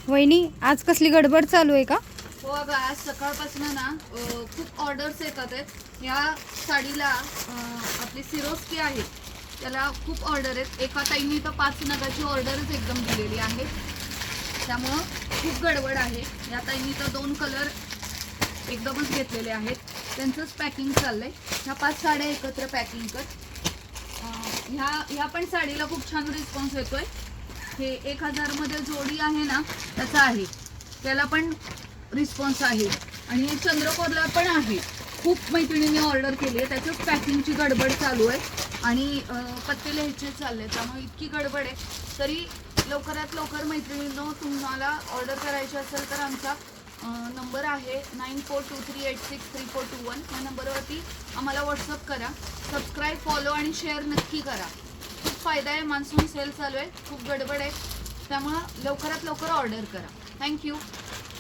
वहिनी आज कसली गडबड चालू आहे का? हो अगं, आज सकाळपासून ना खूप ऑर्डर्स येतात आहेत. ह्या साडीला आपली सिरोस्की आहे त्याला खूप ऑर्डर आहेत. एका ताईंनी तर 5 नगाची ऑर्डरच एकदम दिलेली आहे, त्यामुळं खूप गडबड आहे. या ताईंनी तर 2 कलर एकदमच घेतलेले आहेत, त्यांचंच पॅकिंग चाललंय. ह्या 5 साड्या एकत्र पॅकिंग कर. ह्या पण साडीला खूप छान रिस्पॉन्स येतोय. हे 1000 मध्ये जोडी आहे ना, त्याचा आहे, त्याला पण रिस्पॉन्स आहे. आणि हे चंद्रकोरला पण आहे. खूप मैत्रिणींनी ऑर्डर केली आहे, त्याच्याच पॅकिंगची गडबड चालू आहे आणि पत्ते लिहायचे चालले, त्यामुळे इतकी गडबड आहे. तरी लवकरात लवकर मैत्रिणींनो, तुम्हाला ऑर्डर करायची असेल तर आमचा नंबर आहे 9423863421. या नंबरवरती आम्हाला व्हॉट्सअप करा. सबस्क्राईब, फॉलो आणि शेअर नक्की करा. खूप फायदा आहे. मान्सून सेल चालू आहे, खूप गडबड आहे, त्यामुळं लवकरात लवकर ऑर्डर करा. थँक्यू.